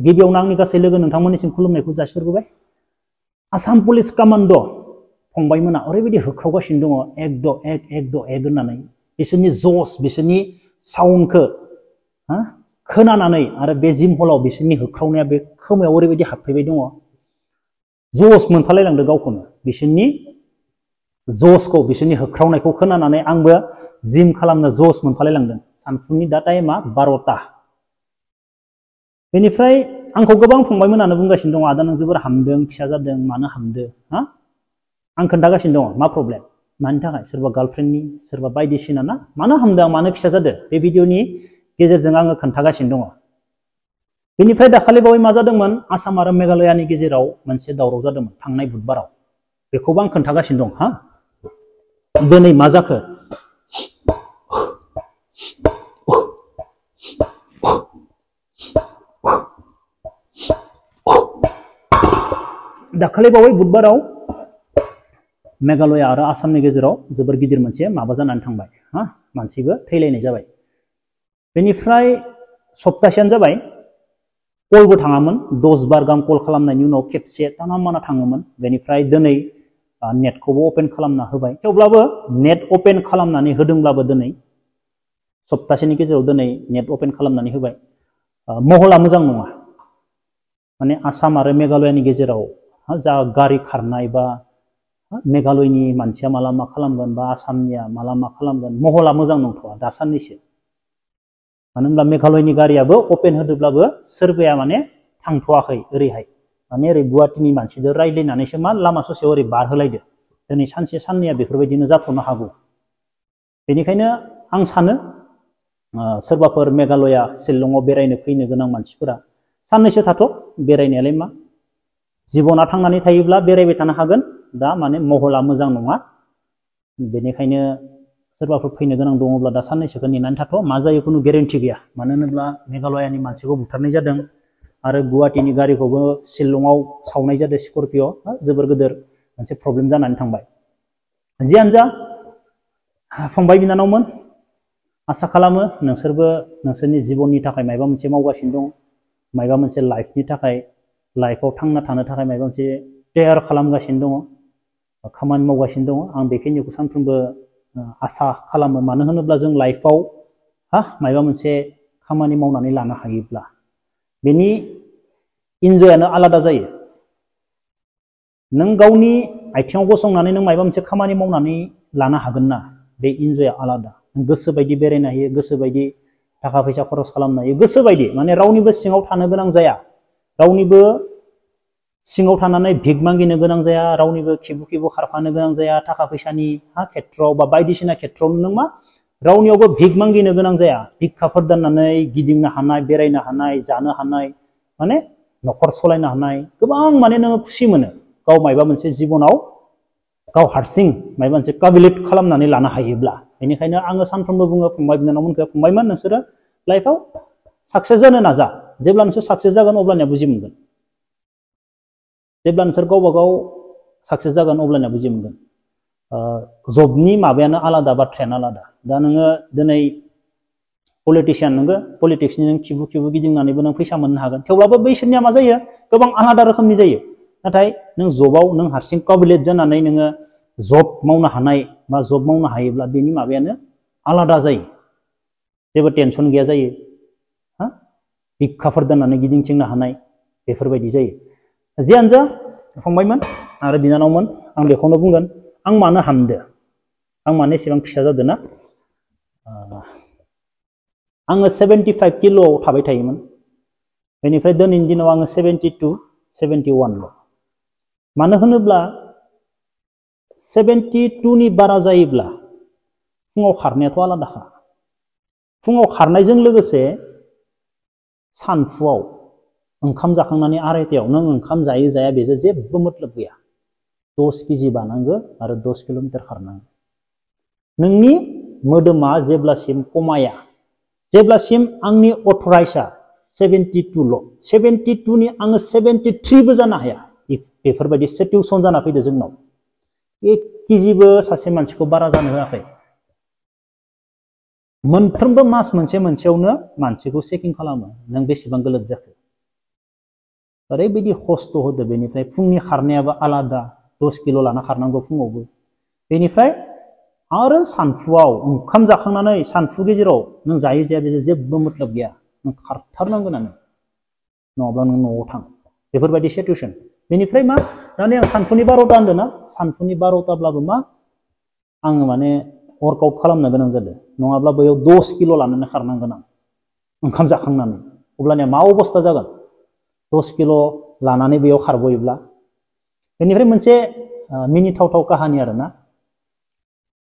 गिबियावनो आंनि गासै लोगो नोंथांमोननिसिम खुलुमनायखौ जासिहरबाय। आसाम पुलिस कमान्ड' फंबायमोना ओरैबायदि होख्रावगासिनो दङ एक होननानै बिसोरनि जस बिसोरनि साउन्डखौ खोनानानै आरो बे जिम हलाव बिसोरनि होख्रावनाया बे खोमायाव ओरैबायदि हाबफैबाय दङ जस मोनफालायलांदों गावखौनो बिसोरनि जसखौ बिसोरनि होख्रावनायखौ खोनानानै आंबो जिम खालामनो जस मोनफालायलांदों। सानफुनि दा टाइमा 12टा। बेनिफ्राय आंखौ गोबां फंबायमोनानो बुंगासिनो दङ आदा नों जोबोर हामदों फिसा जादों मानो हामदो आं खोन्थागासिनो दङ मा प्रब्लेम मानि थाखाय सोरबा गार्लफ्रेन्डनि सोरबा बायदिसिना ना मानो हामदों आं मानो फिसा जादों बे भिडिअनि गेजेरजों आङो खोन्थागासिनो दङ। बेनिफ्राय दाखालि बावै मा जादोंमोन आसाम आरो मेघालयानि गेजेराव मोनसे दावराव जादोंमोन थांनाय बुधबाराव बेखौबो आं खोन्थागासिनो दं दिनै मा जाखो दाखालि बावै बुधबाराव मेघालया आरो आसामनि गेजेराव जोबोर गिदिर मोनसे माबा जानानै थांबाय मानसिबो थैलायनाय जाबाय। बेनिफ्राय सप्तासेयानो जाबाय कलबो थाङामोन 10 बार गाहाम कल खालामनायनि उनाव खेबसे टाना माना थाङोमोन। बेनिफ्राय दिनै नेटखौबो अपेन खालामना होबाय थेवब्लाबो नेट अपेन खालामनानै होदोंब्लाबो दिनै सप्तासेनि गेजेराव दिनै नेट अपेन खालामनानै होबाय महला मोजां नङा। माने आसाम आरो मेघालयानि गेजेराव जा गारि खारनाय बा मेघालयनि मानसिया माला मा खालामगोन बा आसामनिया माला मा खालामगोन महला मोजां नंथ'आ दासाननैसो। मानो होनब्ला मेघालयनि गारियाबो अपेन होदोंब्लाबो सोरबाया माने थांथ'वाखै ओरैहाय माने ओरै गुवाहाटीनि मानसिजों रायज्लायनानैसो मा लामा ससेयाव ओरै बारहोलायदो दिनै सानसे साननैया बेफोरबायदिनो जाथ'नो हागौ। बेनिखायनो आं सानो सोरबाफोर मेघालया शिलंआव बेरायनो फैनो गोनां मानसिफोरा साननैसो थाथ' बेरायनायालाय मा जिबना थांनानै थायोब्ला बेरायबाय थानो हागोन दा माने महला मोजां नङा। बेनिखायनो सोरबाफोर फैनो गोनां दङब्ला दा साननैसोखौ नेनानै थाथ' मा जायो खुनु गेरेन्टि गैया। मानो होनोब्ला मेघालयानि मानसिखौ बुथारनाय जादों आरो गुवाहाटीनि गारिखौबो शिलंआव सावनाय जादों स्कर्पिअ जोबोर गिदिर मोनसे प्रब्लेम जानानै थांबाय। जियानो जा फंबाय बिनानावमोन आसा खालामो नोंसोरबो नोंसोरनि जिबननि थाखाय माबा मोनसे मावगासिनो दं माबा मोनसे लाइफनि थाखाय लाइफआव थांना थानो थाखाय माबा मोनसे तैयार खालामगासिनो दङ खामानि मावगासिनो दङ। आं बेखिनिखौ सानफ्रोमबो आसा खालामो मानो होनोब्ला जों लाइफआव माबा मोनसे खामानि मावनानै लानो हायोब्ला बेनि इन्जयानो आलादा जायो। नों गावनि आथिङाव गसंनानै नों माबा मोनसे खामानि मावनानै लानो हागोन ना बे इन्जया आलादा। नों गोसो बायदि बेरायनो हायो गोसो बायदि थाखा फैसा खरस खालामनो हायो गोसो बायदि माने रावनिबो सिङाव थानो गोनां जाया रावनिबो सिङाव थानानै भिक मागिनो गोनां जाया रावनिबो खिबु खारफानो गोनां जाया थाखा फैसानि खेथ्रआव बा बायदिसिना खेथ्रआव नों मा रावनियावबो भिक मागिनो गोनां जाया। भिक्षाफोर दाननानै गिदिंनो हानाय बेरायनो हानाय जानो हानाय माने न'खर सालायनो हानाय गोबां माने नोङो खुसि मोनो गाव माबा मोनसे जिबनाव गाव हारसिं माबा मोनसे काबिलिट खालामनानै लानो हायोब्ला। बेनिखायनो आङो सानफ्रोमबो बुङो फंबाय बिनानावमोनखौ फंबायमोन नोंसोरो लाइफआव साक्सेस जानो नाजा जेब्ला नोंसोर साक्सेस जागोन अब्लानिया बुजि मोनगोन जेब्ला नोंसोर गावबा गाव साक्सेस जागोन अब्लानिया बुजि मोनगोन। जबनि माबायानो आलादा बाथ्रायानो आलादा। दा नोङो दिनै पलिटिशियान नोङो पलिटिक्सनि नों खिबु गिदिंनानैबो नों फैसा मोननो हागोन थेवब्लाबो बैसोरनिया मा जायो गोबां आलादा रोखोमनि जायो। नाथाय नों जबाव नों हारसिं काबिलिट जानानै नोङो जब मावनो हानाय बा जब मावनो हायोब्ला बेनि माबायानो आलादा जायो जेबो टेनसन गैया जायो भिक्षाफोर दाननानै गिदिंथिंनो हानाय बेफोरबायदि जायो। जियानो जा फंबायमोन आरो बिनानावमोन आं बेखौनो बुंगोन आं मानो हामदो आं मानो एसेबां फिसा जादों ना आङो 75 किल'आव थाबाय थायोमोन बेनिफ्राय दिनैनि दिनाव आङो 72 71ल'। मानो होनोब्ला 72नि बारा जायोब्ला फुङाव खारनायाथ' आलादाखा फुङाव खारनायजों लोगोसे सानफुआव ओंखाम जाखांनानै 2:30 नों ओंखाम जायो जाया बेजों जेबो मतलब गैया 10 केजि बानांगो आरो 10 किल'मिटार खारनांगो। नोंनि मोदोमा जेब्लासिम कमाया जेब्लासिम आंनि अथराइसआ 72ल' 72नि आङो 73बो जानो हाया बेफोरबायदि सिटुएसन जाना फैदो जोंनाव 1 केजिबो सासे मानसिखौ बारा जानो होआखै। मोनफ्रोमबो मास मोनसेयावनो मानसिखौ चेकिं खालामो नों बेसेबां गोलोद जाखो ओरैबायदि खस्थ' होदो बेनिफ्राय फुंनि खारनायाबो आलादा 10 किल' लाना खारनांगौ फुङावबो बेनिफ्राय आरो सानफुआव ओंखाम जाखांनानै सानफु गेजेराव नों जायो जाया बे जेबो मतलब गैया नों खारथारनांगोनानो नङाब्ला नों न'आव थां बेफोरबायदि सिचुएसन बेनिफ्राय मा दानि आं सानफुनि 12ता होनदों ना सानफुनि 12ताब्लाबो मा आङो माने वर्कआउट खालामनो गोनां जादों नङाब्ला बैयाव 10 किल' लानानै खारनांगोन आं ओंखाम जाखांनानै अब्लानिया मा अबस्था जागोन 10 किल' लानानै बेयाव खारबोयोब्ला बेनिफ्राय मोनसे मिनिथावथाव काहानि आरोना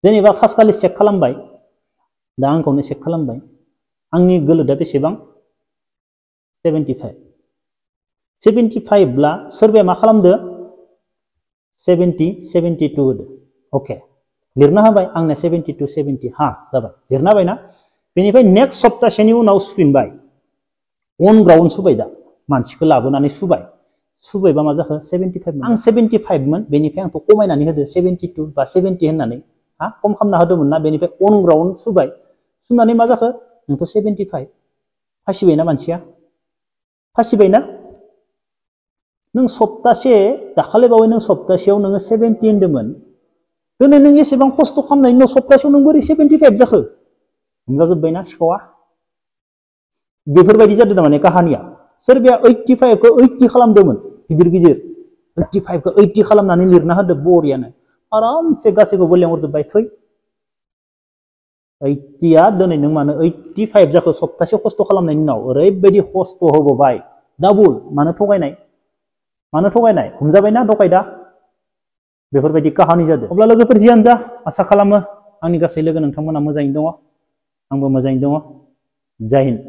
जेनेबा खालि चेक खालामबाय दा आंखौनो चेक खालामबाय आंनि गोलोदा बेसेबां 75 ब्ला सोरबाया मा खालामदो 72 होदो अके लिरना होबाय आंना 72 70 हा जाबाय लिरना होबायना बेनिफ्राय नेक्स्ट सप्तासेनि उनाव सुफिनबाय अन ग्राउन्ड सुबाय दा मानसिखौ लाबोनानै सुबायबा मा जाखो 75 आं 75 मोन बेनिफ्राय आंथ' खमायनानै होदो 72 बा 70 होननानै हा खम खालामना होदोंमोन ना बेनिफ्राय अन ग्राउन्ड सुबाय सुनानै मा जाखो नोंथ' 75 फासिबायना मानसिया फासिबायना नों सप्तासे दाखालि बावै नों सप्तासेयाव नोङो 70 होनदोंमोन दिनै नों एसेबां खस्थ' खालामनायनि उनाव सप्तासेयाव नों बोरै 75 जाखो हमजाजोब्बायना सिखावा बेफोरबायदि जादों थारमाने काहानिया सोरबाया 85 खौ 80 खालामदोंमोन गिदिर 85 खौ 80 खालामनानै लिरना होदो बरियानो आरामसे गासैखौबो लेंहरजोब्बाय फै 80आ दिनै नों मानो 85 जाखो सप्तासे खस्थ' खालामनायनि उनाव ओरैबायदि खस्थ' होबोबाय डाबल मानो थगायनाय हमजाबायना दकायदा बेफोरबायदि काहानि जादों अब्ला लोगोफोर जियानो जा आसा खालामो आंनि गासै लोगो नोंथांमोना मोजाङैनो दङ आंबो मोजाङैनो दङ जय हिन्द